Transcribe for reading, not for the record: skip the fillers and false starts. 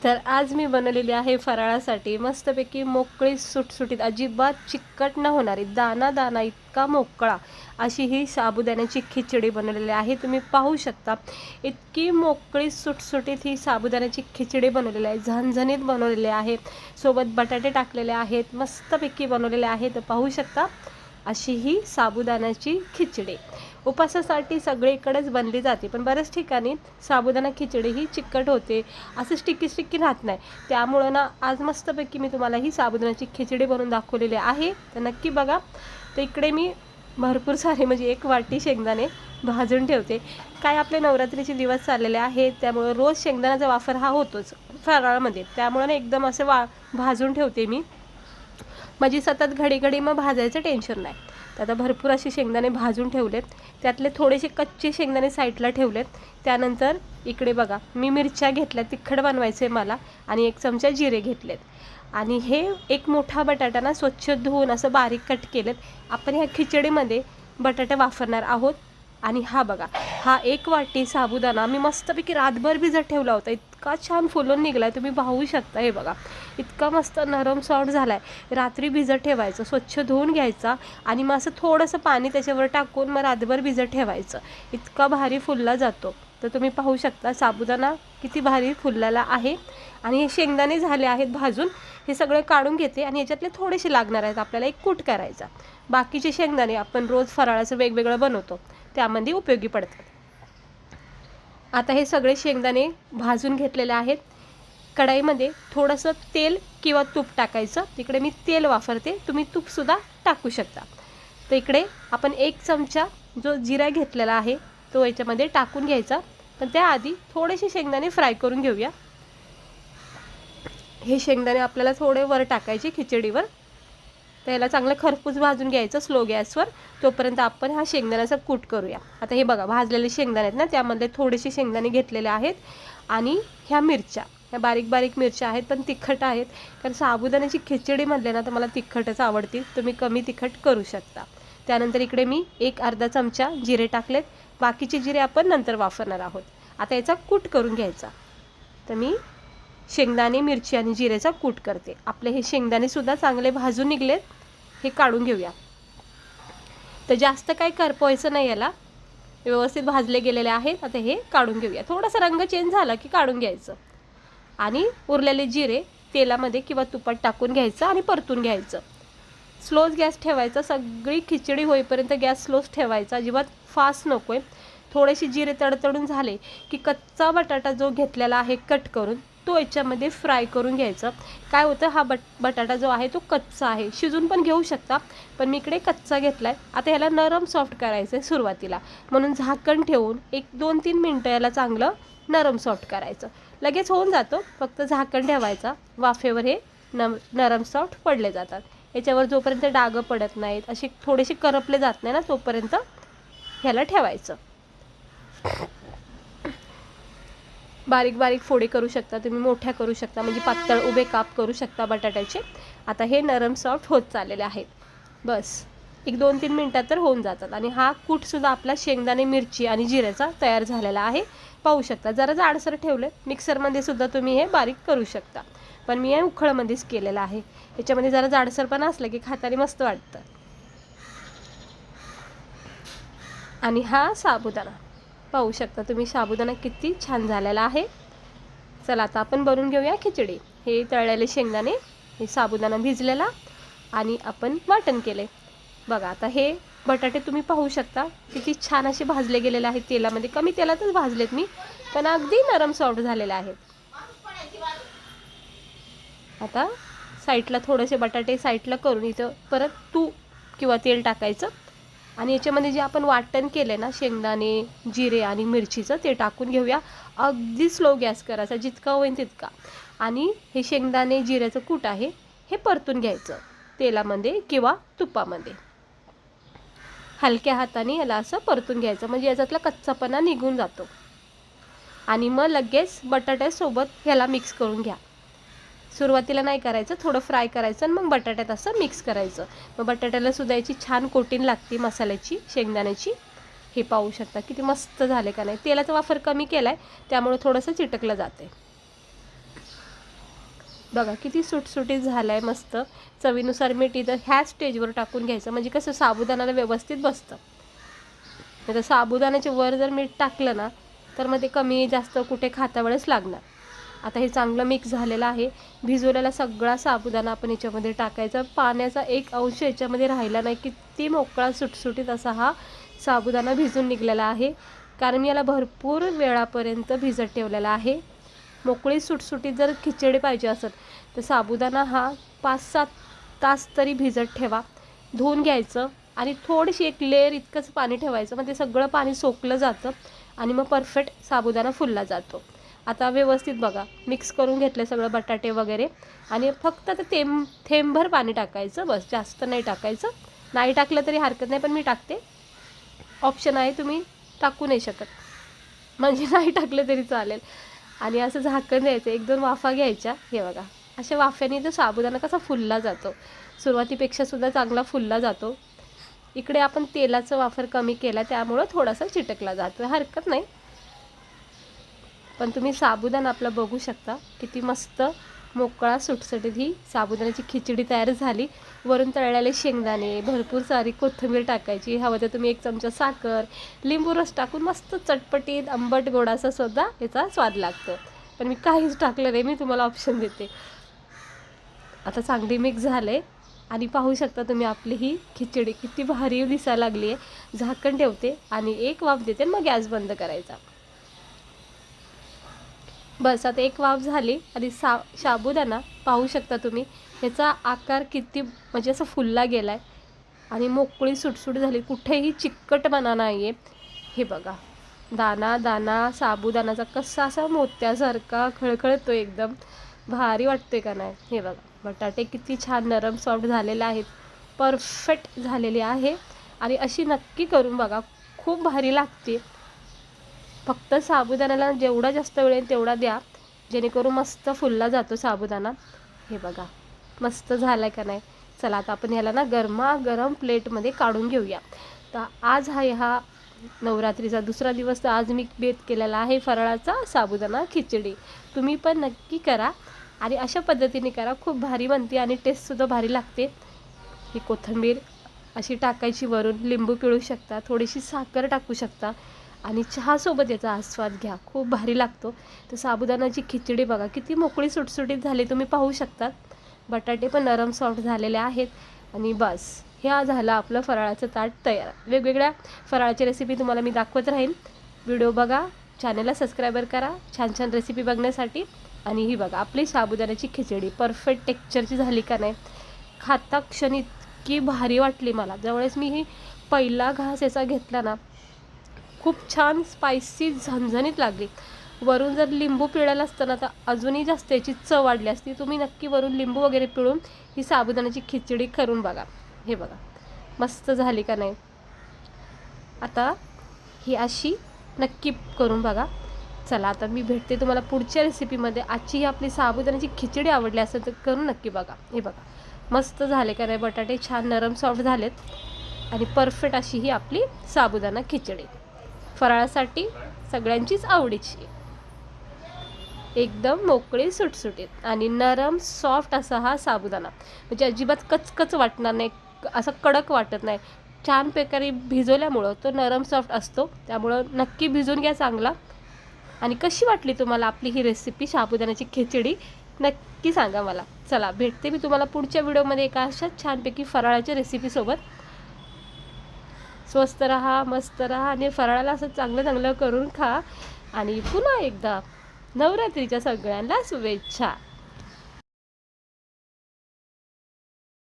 तर आज मी बनवलेली आहे फराळासाठी मस्तपैकी मोकळी सुटसुटीत अजिबात चिकट न होणारी दाना दाना इतका मोकळा अशी ही साबुदाण्याची खिचडी बनवलेली आहे। तुम्ही पाहू शकता इतकी मोकळी सुटसुटीत ही साबुदाण्याची खिचडी बनवलेली आहे, झणझणीत बनवलेली आहे, सोबत बटाटे टाकलेले आहेत, मस्तपैकी बनवलेले आहेत। पाहू शकता अशी ही साबुदाण्याची खिचडी उपासासाठी सगळीकडेच बनली जाते, पण बऱ्याच ठिकाणी साबुदाणा खिचडी ही चिकट होते, असं स्टिकी राहत नाही। त्यामुळे ना आज मस्तपैकी मी तुम्हाला ही साबुदाण्याची खिचडी बनवून दाखवलेली आहे, तर नक्की बघा। तर इकडे मी भरपूर सारे म्हणजे 1 वाटी शेंगदाणे भाजून ठेवते। काय आपले नवरात्रीचे दिवस चाललेले आहेत, त्यामुळे रोज शेंगदाण्याचा वापर हा होतोच फराळामध्ये, त्यामुळे ना एकदम असे भाजून ठेवते मी, म्हणजे सतत घडी मग भाजायचं टेन्शन नाही। तर आता भरपूर असे शेंगदाणे भाजून ठेवलेत, त्यातले थोडेसे कच्चे शेंगदाणे साईडला ठेवलेत। त्यानंतर इकडे बघा मी मिरच्या घेतल्या, तिखट बनवायचे मला, आणि 1 चमचा जिरे घेतलेत, आणि हे 1 मोठा बटाटा ना स्वच्छ धुवून असं बारीक कट केलेत। आपण ह्या खिचडीमध्ये बटाटे वापरणार आहोत। आणि हा बघा, हा 1 वाटी साबुदाणा मी मस्तपैकी रातभर भिजत ठेवला होता, इतका छान फुलून निघाला आहे, तुम्ही पाहू शकता। हे बघा इतका मस्त नरम सॉफ्ट झाला आहे। रात्री भिजत ठेवायचं, स्वच्छ धुवून घ्यायचा, आणि मग असं थोडंसं पाणी त्याच्यावर टाकून मग रातभर भिजत ठेवायचं, इतका भारी फुलला जातो। तर तुम्ही पाहू शकता साबुदाणा किती भारी फुललेला आहे। आणि हे शेंगदाणे झाले आहेत भाजून, हे सगळे काढून घेते, आणि याच्यातले थोडेसे लागणार आहेत आपल्याला एक कूट करायचा। बाकीचे शेंगदाणे आपण रोज फराळाचं वेगवेगळं बनवतो, त्यामध्ये उपयोगी पडतात। आता हे सगळे शेंगदाणे भाजून घेतलेले आहेत। कढईमध्ये थोडंसं तेल किंवा तूप टाकायचं, तिकडे मी तेल वापरते, तुम्ही तूपसुद्धा टाकू शकता। तर इकडे आपण 1 चमचा जो जिरा घेतलेला आहे तो याच्यामध्ये टाकून घ्यायचा, पण त्याआधी थोडेसे शेंगदाणे फ्राय करून घेऊया। हे शेंगदाणे आपल्याला थोडे वर टाकायचे खिचडीवर, तर याला चांगलं खरपूस भाजून घ्यायचं स्लो गॅसवर, तोपर्यंत आपण हा शेंगदाण्याचा कूट करूया। आता हे बघा भाजलेले शेंगदाणे आहेत ना, त्यामध्ये थोडेसे शेंगदाणे घेतलेले आहेत, आणि ह्या मिरच्या, ह्या बारीक मिरच्या आहेत, पण तिखट आहेत, कारण साबुदाण्याची खिचडी म्हटले ना तर मला तिखटच आवडतील, तुम्ही कमी तिखट करू शकता। त्यानंतर इकडे मी 1 अर्धा चमचा जिरे टाकलेत, बाकीचे जिरे आपण नंतर वापरणार आहोत। आता याचा कूट करून घ्यायचा, तर मी शेंगदाणे, मिरची आणि जिरेचा कूट करते। आपले हे शेंगदाणे सुद्धा चांगले भाजून निघलेत, हे काढून घेऊया। तर जास्त काय करपवायचं नाही, याला व्यवस्थित भाजले गेलेले आहेत। आता हे काढून घेऊया, थोडासा रंग चेंज झाला की काढून घ्यायचं, आणि उरलेले जिरे तेलामध्ये किंवा तुपात टाकून घ्यायचं आणि परतून घ्यायचं। स्लोच गॅस ठेवायचा, सगळी खिचडी होईपर्यंत गॅस स्लोच ठेवायचा, अजिबात फास्ट नको आहे। थोडेसे जिरे तडतडून झाले की कच्चा बटाटा जो घेतलेला आहे कट करून तो याच्यामध्ये फ्राय करून घ्यायचं। काय होतं, हा बटाटा जो आहे तो कच्चा आहे, शिजून पण घेऊ शकता, पण मी इकडे कच्चा घेतला आहे। आता ह्याला नरम सॉफ्ट करायचं आहे सुरुवातीला, म्हणून झाकण ठेवून 1-2-3 मिनटं याला चांगलं नरम सॉफ्ट करायचं, लगेच होऊन जातो, फक्त झाकण ठेवायचा, वाफेवर हे नरम सॉफ्ट पडले जातात। याच्यावर जोपर्यंत डागं पडत नाहीत, असे थोडेसे करपले जात नाही ना, तोपर्यंत ह्याला ठेवायचं। बारीक फोडी करू शकता तुम्ही, मोठ्या करू शकता, म्हणजे पातळ उभे काप करू शकता बटाट्याचे। आता हे नरम सॉफ्ट होत चाललेले आहेत, बस 1-2-3 मिनटात तर होऊन जातात। आणि हा कूटसुद्धा आपला शेंगदाणे, मिरची आणि जिऱ्याचा तयार झालेला आहे, पाहू शकता। जरा जाडसर ठेवले, मिक्सरमध्ये सुद्धा तुम्ही हे बारीक करू शकता, पण मी हे उखळमध्येच केलेलं आहे। याच्यामध्ये जरा जाडसर पण असलं की खाताना मस्त वाटतं। आणि हा साबुदाणा पाहू शकता तुम्ही, साबुदाणा किती छान झालेला आहे। चला आता आपण बनवून घेऊया खिचडी। हे तळलेले शेंगदाणे, हे साबुदाणा भिजलेला, आणि आपण वाटण केले बघा। आता हे बटाटे तुम्ही पाहू शकता किती छान असे भाजले गेलेले आहेत तेलामध्ये, कमी तेलातच भाजलेत मी, पण अगदी नरम सॉफ्ट झालेले आहेत। आता साईडला थोडेसे बटाटे साईडला करून इथं परत तूप किंवा तेल टाकायचं, आणि याच्यामध्ये जे आपण वाटण केलं ना शेंगदाणे, जिरे आणि मिरचीचं, ते टाकून घेऊया। अगदी स्लो गॅस करायचा, जितका होईल तितका, आणि हे शेंगदाणे जिऱ्याचं कूट आहे हे परतून घ्यायचं तेलामध्ये किंवा तुपामध्ये, हलक्या हाताने याला असं परतून घ्यायचं, म्हणजे याच्यातला कच्चापणा निघून जातो। आणि मग लगेच बटाट्यासोबत ह्याला मिक्स करून घ्या। सुरुवातीला नाही करायचं, थोडं फ्राय करायचं आणि मग बटाट्यात असं मिक्स करायचं, मग बटाट्याला सुद्धा याची छान कोटिंग लागते मसाल्याची, शेंगदाण्याची। हे पाहू शकता किती मस्त झाले का नाही। तेलाचा वापर कमी केला आहे, त्यामुळे थोडंसं चिटकलं जाते। बघा किती सुटसुटीत झाला आहे मस्त. चवीनुसार मीठ इथं ह्या स्टेजवर टाकून घ्यायचं, म्हणजे कसं साबुदाण्याला व्यवस्थित बसतं. नाही तर साबुदाण्याच्या वर जर मीठ टाकलं ना तर मग ते कमी जास्त कुठे खाता वेळेस लागणार. आता हे चांगलं मिक्स झालेलं आहे. भिजवलेला सगळा साबुदाणा आपण याच्यामध्ये टाकायचा. पाण्याचा एक अंश याच्यामध्ये राहिला नाही. किती मोकळा सुटसुटीत असा हा साबुदाणा भिजून निघलेला आहे, कारण मी याला भरपूर वेळापर्यंत भिजत ठेवलेला आहे. मोकळी सुटसुटीत जर खिचडी पाहिजे असेल तर साबुदाणा हा 5-7 तास तरी भिजत ठेवा. धुवून घ्यायचं आणि थोडीशी एक लेअर इतकंच पाणी ठेवायचं, मग ते सगळं पाणी सोकलं जातं आणि मग परफेक्ट साबुदाणा फुलला जातो. आता व्यवस्थित बघा मिक्स करून घेतलं सगळं बटाटे वगैरे, आणि फक्त ते थेंबभर पाणी टाकायचं बस, जास्त नाही टाकायचं. नाही टाकलं तरी हरकत नाही, पण मी टाकते. ऑप्शन आहे, तुम्ही टाकू नाही शकत, म्हणजे नाही टाकलं तरी चालेल. आणि असं झाकण द्यायचं, 1-2 वाफा घ्यायच्या. हे बघा अशा वाफ्याने तो साबुदाणा कसा फुलला जातो, सुरुवातीपेक्षा सुद्धा चांगला फुलला जातो. इकडे आपण तेलाचा वापर कमी केला त्यामुळं थोडासा चिटकला जातो, हरकत नाही. पण तुम्ही साबुदाणा आपला बघू शकता किती मस्त मोकळा सुटसुटीत ही साबुदाण्याची खिचडी तयार झाली. वरून तळलेले शेंगदाणे, भरपूर सारी कोथिंबीर टाकायची, हवं तर तुम्ही 1 चमचा साखर, लिंबू रस टाकून मस्त चटपटीत आंबट गोडाचा सुद्धा याचा स्वाद लागतो. पण मी काहीच टाकलं नाही, मी तुम्हाला ऑप्शन देते. आता चांगली मिक्स झाले आणि पाहू शकता तुम्ही आपली ही खिचडी किती भारी दिसायला लागली आहे. झाकण ठेवते आणि 1 वाफ देते, मग गॅस बंद करायचा. बस आता 1 वाफ झाली आणि साबुदाणा पाहू शकता तुम्ही, ह्याचा आकार किती म्हणजे असं फुलला गेला आहे आणि मोकळी सुटसुट झाली, कुठेही चिकटपणा नाही आहे. हे बघा दाना दाना साबुदाण्याचा कसा असा मोत्यासारखा खळखळतो, एकदम भारी वाटतोय का नाही. हे बघा बटाटे किती छान नरम सॉफ्ट झालेले आहेत, परफेक्ट झालेले आहे. आणि अशी नक्की करून बघा, खूप भारी लागते. फक्त साबुदाण्याला जेवढा जास्त वेळ येईल तेवढा द्या, जेणेकरून मस्त फुलला जातो साबुदाणा. हे बघा मस्त झाला का नाही. चला आता आपण ह्याला ना गरमागरम प्लेटमध्ये काढून घेऊया. तर आज हा नवरात्रीचा दुसरा दिवस, तर आज मी बेत केलेला आहे फराळाचा साबुदाणा खिचडी. तुम्ही पण नक्की करा आणि अशा पद्धतीने करा, खूप भारी बनते आणि टेस्टसुद्धा भारी लागते. ही कोथिंबीर अशी टाकायची, वरून लिंबू पिळू शकता, थोडीशी साखर टाकू शकता आणि चहासोबत याचा आस्वाद घ्या, खूप भारी लागतो. तर साबुदाण्याची खिचडी बघा किती मोकळी सुटसुटीत झाली, तुम्ही पाहू शकतात. बटाटे पण नरम सॉफ्ट झालेले आहेत. आणि बस ह्या झालं आपलं फराळाचं ताट तयार. वेगवेगळ्या फराळाची रेसिपी तुम्हाला मी दाखवत राहीन. व्हिडिओ बघा, चॅनलला सबस्क्राईबर करा छान छान रेसिपी बघण्यासाठी. आणि ही बघा आपली साबुदाण्याची खिचडी परफेक्ट टेक्स्चरची झाली का नाही. खाता क्षणी इतकी भारी वाटली मला. जवळच मी ही पहिला घास याचा घेतला ना, खूप छान स्पायसी झणझणीत लागली. वरून जर लिंबू पिळालं असतं ना तर अजूनही जास्त याची चव वाढली असती. तुम्ही नक्की वरून लिंबू वगैरे पिळून ही साबुदाण्याची खिचडी करून बघा. हे बघा मस्त झाली का नाही. आता ही अशी नक्की करून बघा. चला आता मी भेटते तुम्हाला पुढच्या रेसिपीमध्ये. आजची ही आपली साबुदाण्याची खिचडी आवडली असेल तर करून नक्की बघा. हे बघा मस्त झाले का नाही, बटाटे छान नरम सॉफ्ट झालेत आणि परफेक्ट अशी ही आपली साबुदाणा खिचडी फराळासाठी सगळ्यांचीच आवडीची. एकदम मोकळी सुटसुटीत आणि नरम सॉफ्ट असा हा साबुदाणा, म्हणजे अजिबात कचकच वाटणार नाही, असं कडक वाटत नाही. छान प्रकारे भिजवल्यामुळं तो नरम सॉफ्ट असतो, त्यामुळं नक्की भिजवून घ्या चांगला. आणि कशी वाटली तुम्हाला आपली ही रेसिपी साबुदाण्याची खिचडी नक्की सांगा मला. चला भेटते मी तुम्हाला पुढच्या व्हिडिओमध्ये एका अशाच छानपैकी फराळाच्या रेसिपीसोबत. स्वस्त राहा, मस्त राहा आणि फराळाला असं चांगलं चांगलं करून खा. आणि पुन्हा एकदा नवरात्रीच्या सगळ्यांना शुभेच्छा.